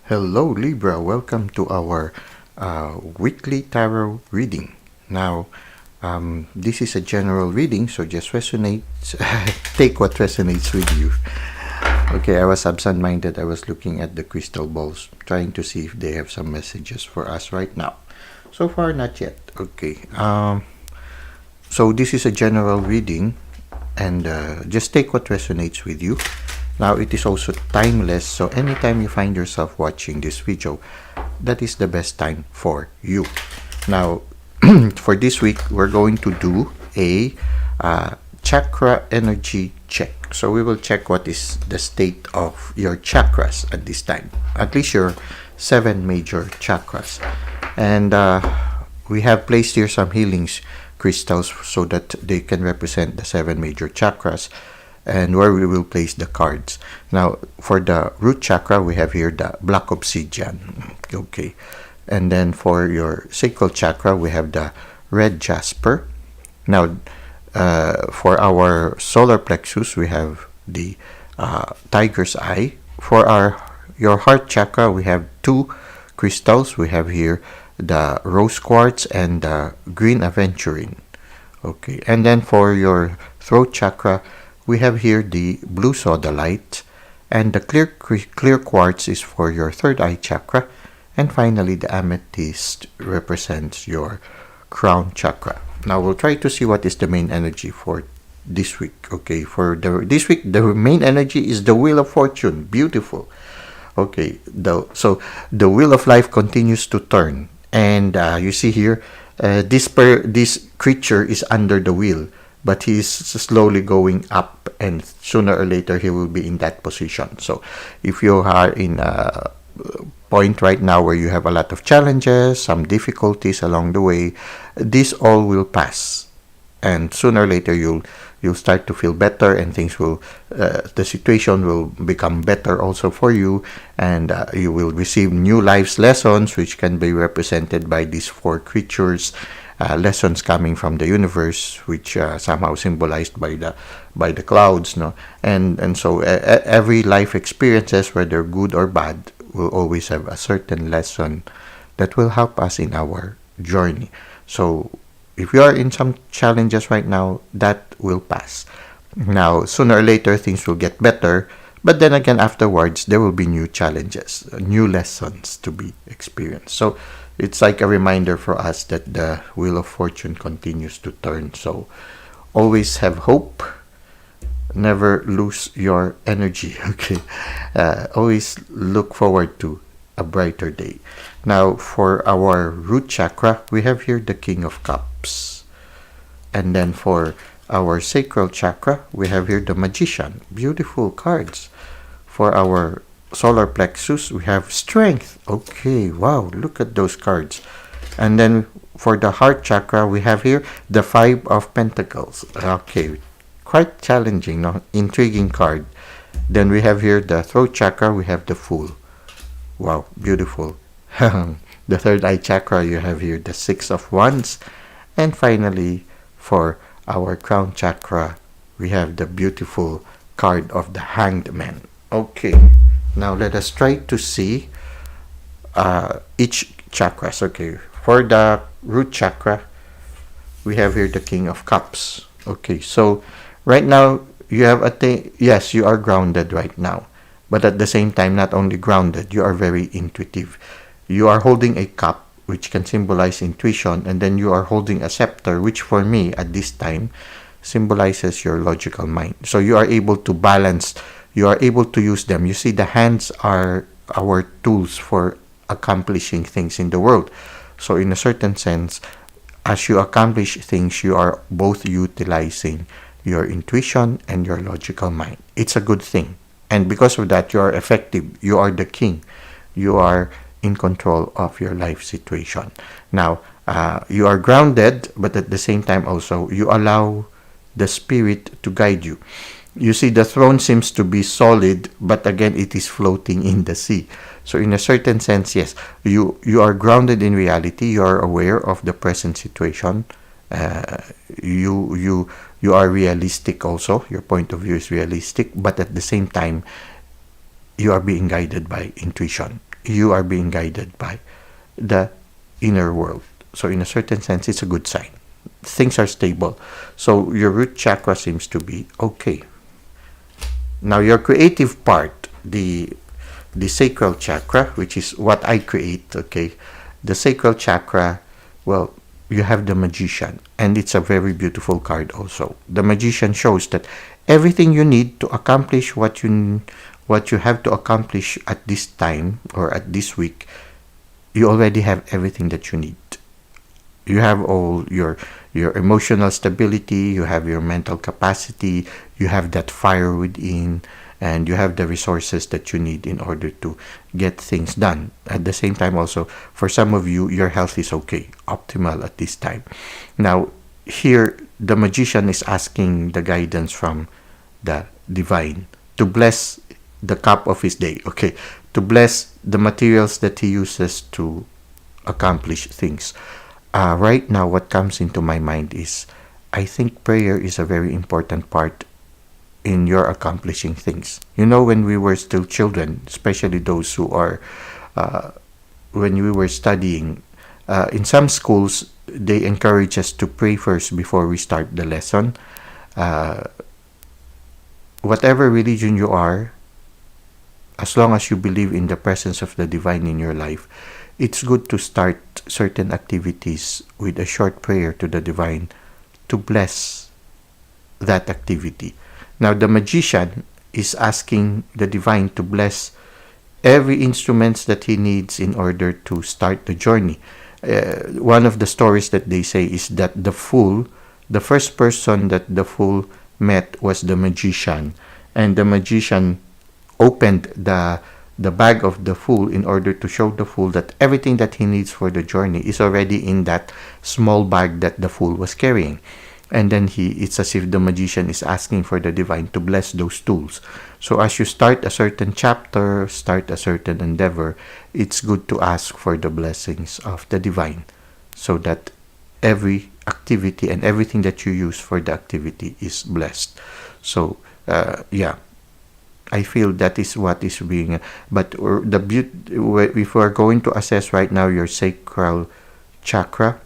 Hello Libra, welcome to our weekly tarot reading. Now, this is a general reading, so just take what resonates with you. Okay, I was absent-minded. I was looking at the crystal balls, trying to see if they have some messages for us right now. So far, not yet. Okay, so this is a general reading, and just take what resonates with you. Now, it is also timeless, so anytime you find yourself watching this video, that is the best time for you. Now, for this week, we're going to do a chakra energy check. So we will check what is the state of your chakras at this time, at least your 7 major chakras. And we have placed here some healings crystals so that they can represent the 7 major chakras, and where we will place the cards. Now, for the root chakra, we have here the black obsidian. Okay. And then for your sacral chakra, we have the red jasper. Now, for our solar plexus, we have the tiger's eye. For your heart chakra, we have 2 crystals. We have here the rose quartz and the green aventurine. Okay. And then for your throat chakra, we have here the blue sodalite, and the clear quartz is for your third eye chakra, and finally the amethyst represents your crown chakra. Now we'll try to see what is the main energy for this week. Okay, for this week the main energy is the Wheel of Fortune. Beautiful. Okay, so the wheel of life continues to turn, and you see here this creature is under the wheel, but he's slowly going up, and sooner or later he will be in that position. So if you are in a point right now where you have a lot of challenges, some difficulties along the way, this all will pass, and sooner or later you'll start to feel better, and things will the situation will become better also for you, and you will receive new life's lessons, which can be represented by these 4 creatures. Lessons coming from the universe, which somehow symbolized by the clouds, no, and so every life experiences, whether good or bad, will always have a certain lesson that will help us in our journey. So if you are in some challenges right now, that will pass. Now, sooner or later, things will get better, but then again, afterwards, there will be new challenges, new lessons to be experienced. So it's like a reminder for us that the Wheel of Fortune continues to turn. So always have hope. Never lose your energy. Okay. Always look forward to a brighter day. Now, for our root chakra, we have here the King of Cups. And then for our sacral chakra, we have here the Magician. Beautiful cards. For our solar plexus, we have Strength. Okay, wow, look at those cards. And then for the heart chakra, we have here the 5 of Pentacles. Okay, quite challenging, no? Intriguing card. Then we have here the throat chakra, we have the Fool. Wow, beautiful. The third eye chakra, you have here the 6 of Wands. And finally, for our crown chakra, we have the beautiful card of the Hanged Man. Okay. Now let us try to see each chakras. Okay, for the root chakra, we have here the King of Cups. Okay, so right now you have yes, you are grounded right now, but at the same time, not only grounded, you are very intuitive. You are holding a cup, which can symbolize intuition, and then you are holding a scepter, which for me at this time symbolizes your logical mind. So you are able to balance. You are able to use them. You see, the hands are our tools for accomplishing things in the world. So in a certain sense, as you accomplish things, you are both utilizing your intuition and your logical mind. It's a good thing. And because of that, you are effective. You are the king. You are in control of your life situation. Now, you are grounded, but at the same time also, you allow the spirit to guide you. You see, the throne seems to be solid, but again, it is floating in the sea. So in a certain sense, yes, you are grounded in reality. You are aware of the present situation. You are realistic also. Your point of view is realistic, but at the same time, you are being guided by intuition. you are being guided by the inner world. So in a certain sense, it's a good sign. Things are stable. So your root chakra seems to be okay. Now your creative part, the sacral chakra, which is what I create, okay? The sacral chakra, well, you have the magician, and it's a very beautiful card also. The magician shows that everything you need to accomplish what you have to accomplish at this time or at this week, you already have everything that you need. You have all your emotional stability, you have your mental capacity, you have that fire within, and you have the resources that you need in order to get things done. At the same time also, for some of you, your health is okay, optimal at this time. Now, here, the magician is asking the guidance from the divine to bless the cup of his day, okay? To bless the materials that he uses to accomplish things. Right now, what comes into my mind is, I think prayer is a very important part in your accomplishing things. You know, when we were still children, especially those who are, when we were studying, in some schools, they encourage us to pray first before we start the lesson. Whatever religion you are, as long as you believe in the presence of the divine in your life, it's good to start certain activities with a short prayer to the divine to bless that activity. Now, the magician is asking the divine to bless every instruments that he needs in order to start the journey. One of the stories that they say is that the fool, the first person that the fool met was the magician, and the magician opened the bag of the fool in order to show the fool that everything that he needs for the journey is already in that small bag that the fool was carrying. And then it's as if the magician is asking for the divine to bless those tools. So as you start a certain chapter, start a certain endeavor, it's good to ask for the blessings of the divine so that every activity and everything that you use for the activity is blessed. So, I feel that is what is being, but if we're going to assess right now your sacral chakra,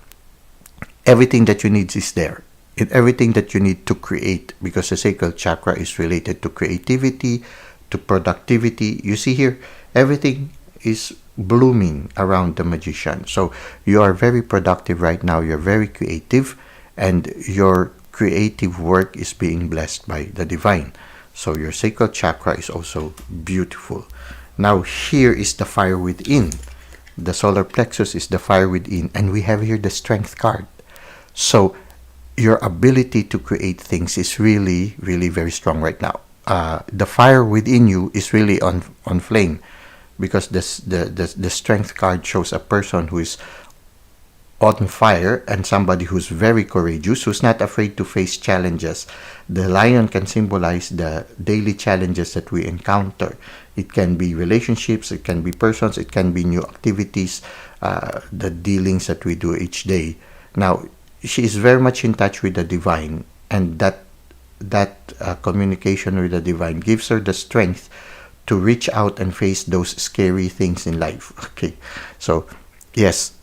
everything that you need is there. Everything that you need to create, because the sacral chakra is related to creativity, to productivity. You see here, everything is blooming around the magician. So you are very productive right now. You're very creative, and your creative work is being blessed by the divine. So your sacral chakra is also beautiful. Now here is the fire within. The solar plexus is the fire within, and we have here the strength card. So your ability to create things is really, really very strong right now. The fire within you is really on flame, because the strength card shows a person who is on fire and somebody who's very courageous, who's not afraid to face challenges. The lion can symbolize the daily challenges that we encounter. It can be relationships, it can be persons, it can be new activities, the dealings that we do each day. Now, she is very much in touch with the divine, and that communication with the divine gives her the strength to reach out and face those scary things in life. Okay, so yes,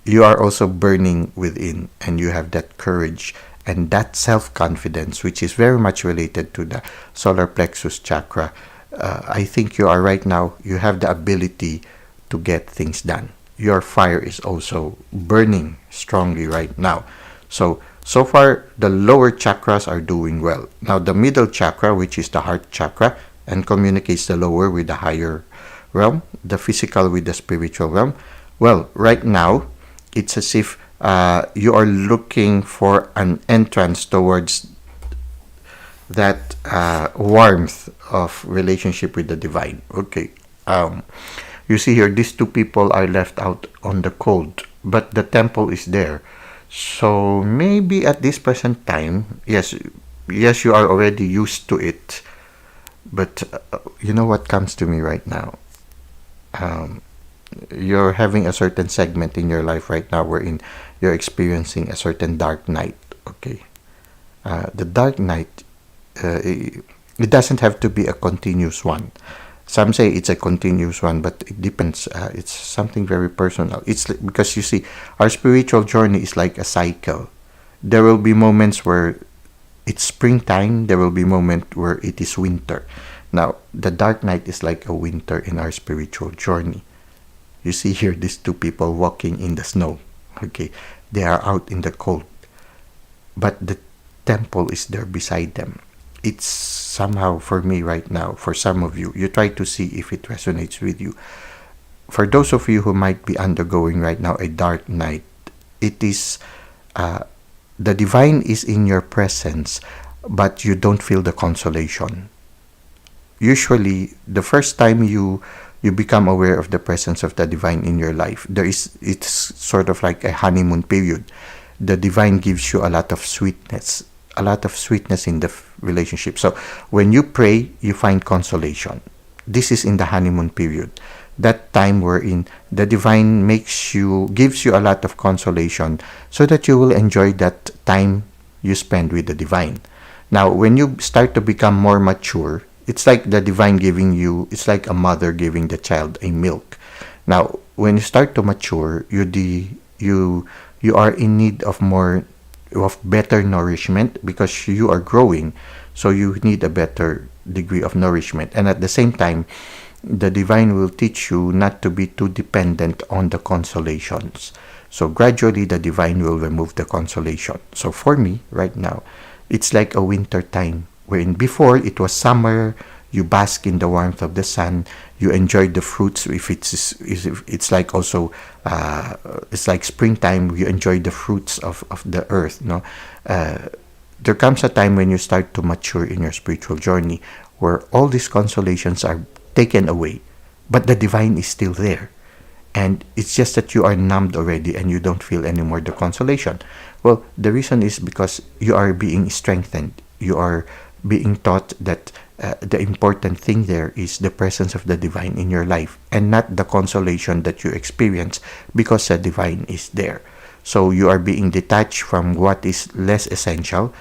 you are also burning within, and you have that courage and that self-confidence, which is very much related to the solar plexus chakra. I think you are right now, you have the ability to get things done. Your fire is also burning strongly right now. So far, the lower chakras are doing well. Now, the middle chakra, which is the heart chakra, and communicates the lower with the higher realm, the physical with the spiritual realm. Well, right now, it's as if you are looking for an entrance towards that warmth of relationship with the divine. Okay. You see here, these two people are left out on the cold, but the temple is there. So maybe at this present time, yes, you are already used to it. But you know what comes to me right now? You're having a certain segment in your life right now wherein you're experiencing a certain dark night. Okay, the dark night, it doesn't have to be a continuous one. Some say it's a continuous one, but it depends. It's something very personal. Because you see, our spiritual journey is like a cycle. There will be moments where it's springtime. There will be moments where it is winter. Now, the dark night is like a winter in our spiritual journey. You see here these two people walking in the snow. Okay, they are out in the cold, but the temple is there beside them. It's somehow, for me right now, for some of you, you try to see if it resonates with you. For those of you who might be undergoing right now a dark night, it is the divine is in your presence, but you don't feel the consolation. Usually, the first time you become aware of the presence of the divine in your life, it's sort of like a honeymoon period. The divine gives you a lot of sweetness in the relationship. So when you pray, you find consolation. This is in the honeymoon period, that time wherein the divine gives you a lot of consolation, so that you will enjoy that time you spend with the divine. Now, when you start to become more mature, it's like the divine it's like a mother giving the child a milk. Now, when you start to mature, you are in need of better nourishment, because you are growing, so you need a better degree of nourishment. And at the same time, the divine will teach you not to be too dependent on the consolations. So gradually the divine will remove the consolation. So for me right now, it's like a winter time, wherein before it was summer, you bask in the warmth of the sun, you enjoy the fruits. If it's like also it's like springtime, you enjoy the fruits of the earth. There comes a time when you start to mature in your spiritual journey, where all these consolations are taken away, but the divine is still there. And it's just that you are numbed already and you don't feel anymore the consolation. Well, the reason is because you are being strengthened. You are being taught that the important thing there is the presence of the divine in your life, and not the consolation that you experience, because the divine is there. So you are being detached from what is less essential,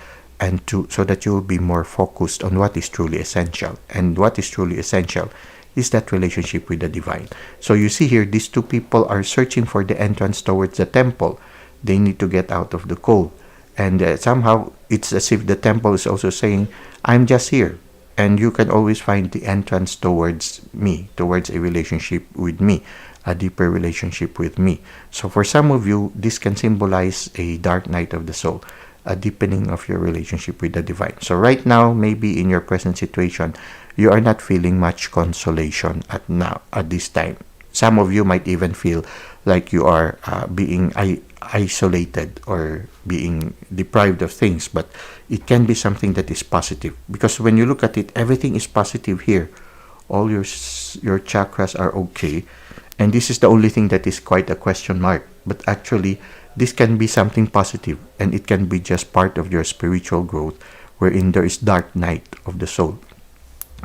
so that you will be more focused on what is truly essential. And what is truly essential is that relationship with the divine. So you see here, these two people are searching for the entrance towards the temple. They need to get out of the cold. And somehow it's as if the temple is also saying, I'm just here. And you can always find the entrance towards me, towards a relationship with me, a deeper relationship with me. So for some of you, this can symbolize a dark night of the soul, a deepening of your relationship with the divine. So right now, maybe in your present situation, you are not feeling much consolation at this time. Some of you might even feel like you are being isolated or being deprived of things, but it can be something that is positive, because when you look at it, everything is positive here. All your chakras are okay, and this is the only thing that is quite a question mark. But actually, this can be something positive, and it can be just part of your spiritual growth, wherein there is dark night of the soul.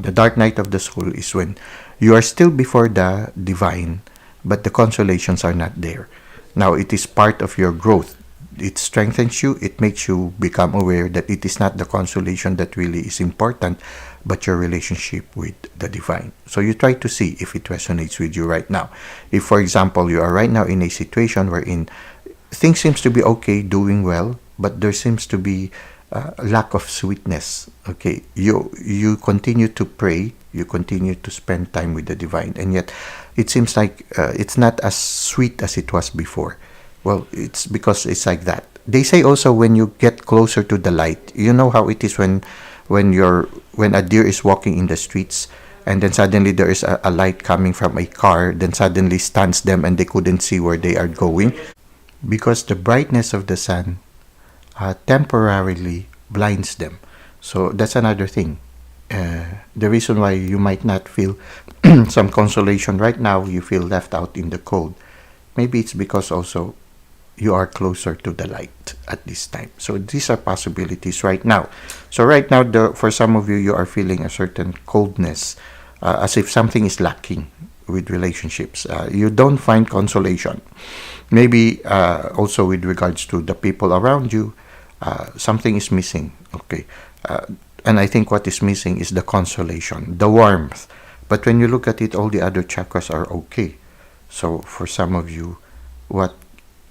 The dark night of the soul is when you are still before the divine, but the consolations are not there. Now, it is part of your growth. It strengthens you. It makes you become aware that it is not the consolation that really is important, but your relationship with the divine. So you try to see if it resonates with you right now. If, for example, you are right now in a situation wherein things seems to be okay, doing well, but there seems to be lack of sweetness. Okay, you continue to pray, you continue to spend time with the divine, and yet it seems like it's not as sweet as it was before. Well, it's because it's like that. They say also, when you get closer to the light, you know how it is when a deer is walking in the streets, and then suddenly there is a light coming from a car, then suddenly stuns them and they couldn't see where they are going, because the brightness of the sun temporarily blinds them. So that's another thing. The reason why you might not feel some consolation right now, you feel left out in the cold, maybe it's because also you are closer to the light at this time. So these are possibilities right now. So right now, for some of you, you are feeling a certain coldness, as if something is lacking with relationships. You don't find consolation. Maybe also with regards to the people around you, something is missing. Okay. And I think what is missing is the consolation, the warmth. But when you look at it, all the other chakras are okay. So for some of you, what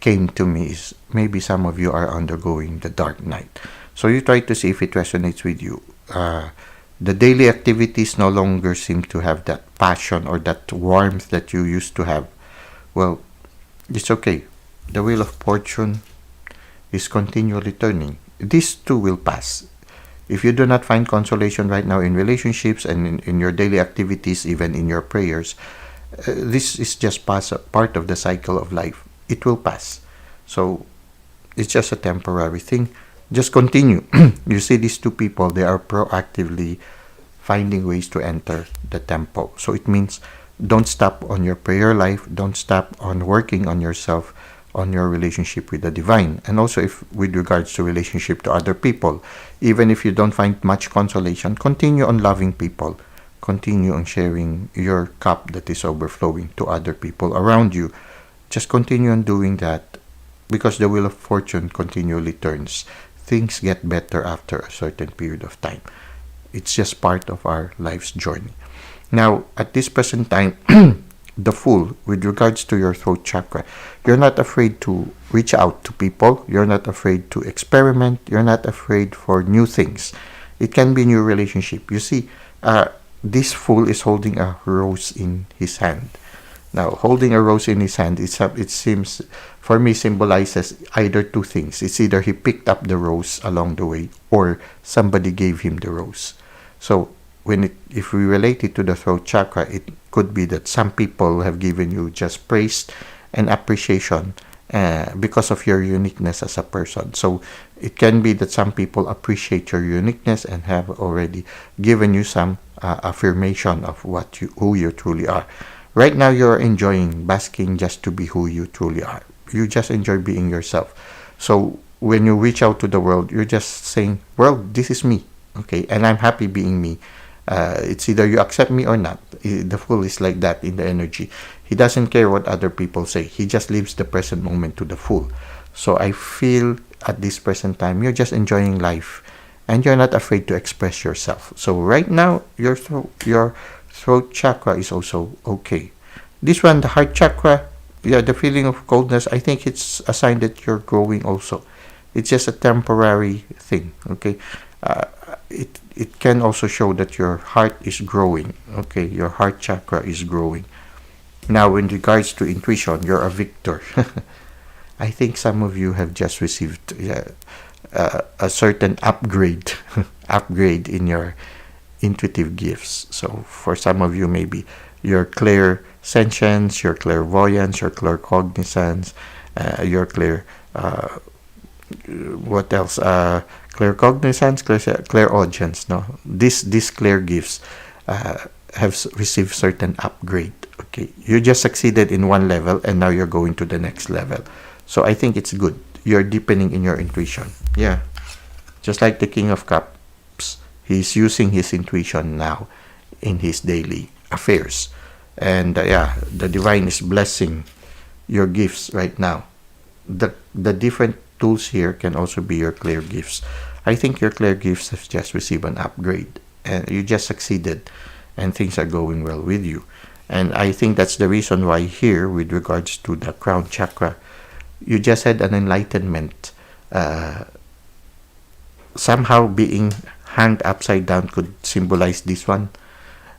came to me is maybe some of you are undergoing the dark night. So you try to see if it resonates with you. The daily activities no longer seem to have that passion or that warmth that you used to have. Well, it's okay. The wheel of fortune is continually turning. This too will pass. If you do not find consolation right now in relationships and in your daily activities, even in your prayers, this is just part of the cycle of life. It will pass. So it's just a temporary thing. Just continue. You see these two people, they are proactively finding ways to enter the temple. So it means don't stop on your prayer life. Don't stop on working on yourself, on your relationship with the divine. And also if with regards to relationship to other people, even if you don't find much consolation, continue on loving people. Continue on sharing your cup that is overflowing to other people around you. Just continue on doing that, because the wheel of fortune continually turns. Things get better after a certain period of time. It's just part of our life's journey. Now, at this present time, the Fool, with regards to your throat chakra, you're not afraid to reach out to people. You're not afraid to experiment. You're not afraid for new things. It can be new relationship. You see, this Fool is holding a rose in his hand. Now, holding a rose in his hand, it seems, for me, symbolizes either two things. It's either he picked up the rose along the way or somebody gave him the rose. So, if we relate it to the throat chakra, it could be that some people have given you just praise and appreciation because of your uniqueness as a person. So, it can be that some people appreciate your uniqueness and have already given you some affirmation of who you truly are. Right now, you're enjoying basking just to be who you truly are. You just enjoy being yourself. So when you reach out to the world, you're just saying, world, this is me. Okay, and I'm happy being me. It's either you accept me or not. The Fool is like that in the energy. He doesn't care what other people say. He just lives the present moment to the full. So I feel at this present time, you're just enjoying life and you're not afraid to express yourself. So right now, your throat chakra is also okay. This one, the heart chakra, the feeling of coldness, I think it's a sign that you're growing also. It's just a temporary thing, okay? It can also show that your heart is growing, okay? Your heart chakra is growing. Now, in regards to intuition, you're a victor. I think some of you have just received a certain upgrade in your intuitive gifts. So for some of you, maybe your clairsentience, your clairvoyance, your claircognizance, your what else? Claircognizance, clairaudience. No, these clair gifts have received certain upgrade. Okay, you just succeeded in one level, and now you're going to the next level. So I think it's good. You're deepening in your intuition. Yeah, just like the King of Cups, he's using his intuition now in his daily affairs. And the divine is blessing your gifts right now. The different tools here can also be your clear gifts. I think your clear gifts have just received an upgrade and you just succeeded and things are going well with you. And I think that's the reason why here, with regards to the crown chakra, you just had an enlightenment. Somehow being hanged upside down could symbolize this one.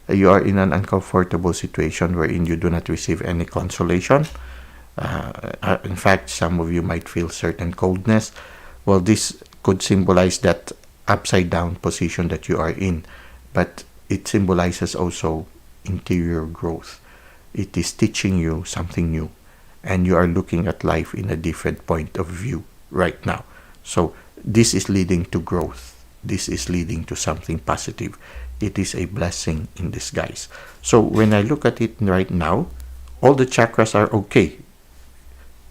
You are in an uncomfortable situation wherein you do not receive any consolation. In fact, some of you might feel certain coldness. Well, this could symbolize that upside down position that you are in, but it symbolizes also interior growth. It is teaching you something new, and you are looking at life in a different point of view right now. So this is leading to growth. This is leading to something positive. It is a blessing in disguise. So when I look at it right now, all the chakras are okay.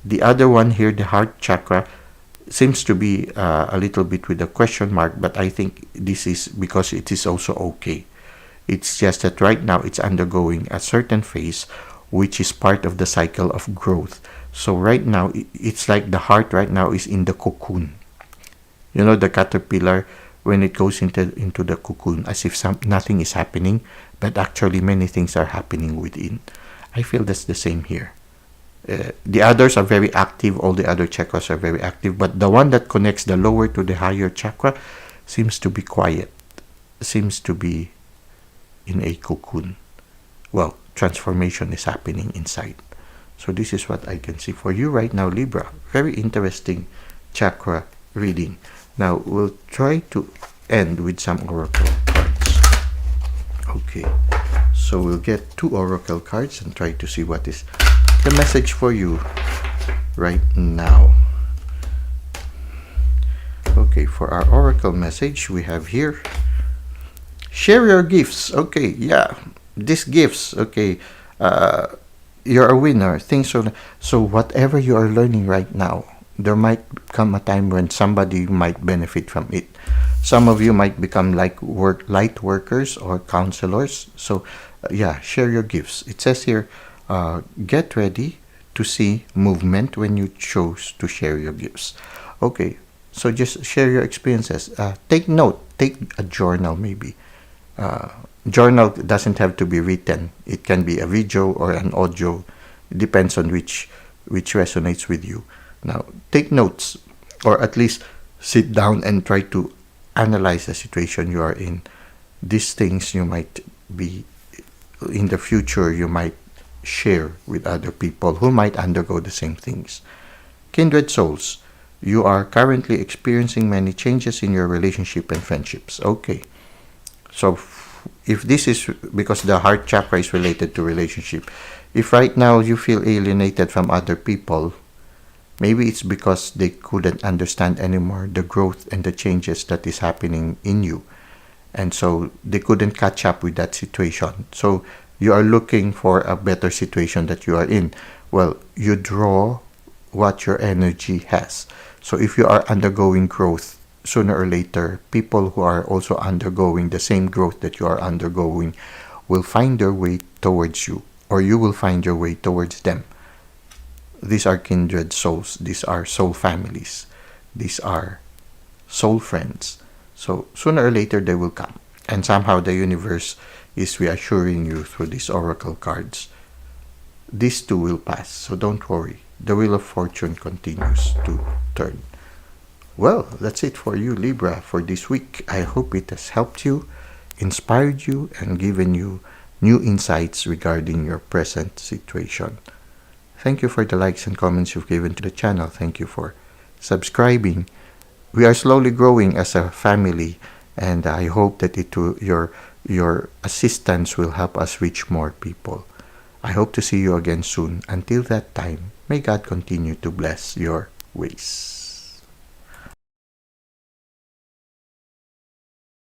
The other one here, the heart chakra, seems to be a little bit with a question mark, but I think this is because it is also okay. It's just that right now it's undergoing a certain phase, which is part of the cycle of growth. So right now, it's like the heart right now is in the cocoon. You know, the caterpillar, when it goes into the cocoon, as if nothing is happening, but actually many things are happening within. I feel that's the same here. The others are very active, all the other chakras are very active, but the one that connects the lower to the higher chakra seems to be quiet, seems to be in a cocoon. Well, transformation is happening inside. So this is what I can see for you right now, Libra. Very interesting chakra reading. Now, we'll try to end with some oracle cards. Okay, so we'll get 2 oracle cards and try to see what is the message for you right now. Okay, for our oracle message, we have here, share your gifts. Okay, yeah, these gifts, okay, you're a winner. Things so whatever you are learning right now, there might come a time when somebody might benefit from it. Some of you might become like light workers or counselors. So yeah, share your gifts. It says here, get ready to see movement when you chose to share your gifts. Okay, so just share your experiences. Take note. Take a journal maybe. Journal doesn't have to be written. It can be a video or an audio. It depends on which resonates with you. Now, take notes, or at least sit down and try to analyze the situation you are in. These things you might be, in the future, you might share with other people who might undergo the same things. Kindred souls, you are currently experiencing many changes in your relationship and friendships. Okay. So if this is because the heart chakra is related to relationship, if right now you feel alienated from other people, maybe it's because they couldn't understand anymore the growth and the changes that is happening in you. And so they couldn't catch up with that situation. So you are looking for a better situation that you are in. Well, you draw what your energy has. So if you are undergoing growth, sooner or later, people who are also undergoing the same growth that you are undergoing will find their way towards you, or you will find your way towards them. These are kindred souls. These are soul families. These are soul friends. So sooner or later, they will come. And somehow the universe is reassuring you through these oracle cards. These too will pass, so don't worry. The wheel of fortune continues to turn. Well, that's it for you, Libra, for this week. I hope it has helped you, inspired you, and given you new insights regarding your present situation. Thank you for the likes and comments you've given to the channel. Thank you for subscribing. We are slowly growing as a family, and I hope that your assistance will help us reach more people. I hope to see you again soon. Until that time, may God continue to bless your ways.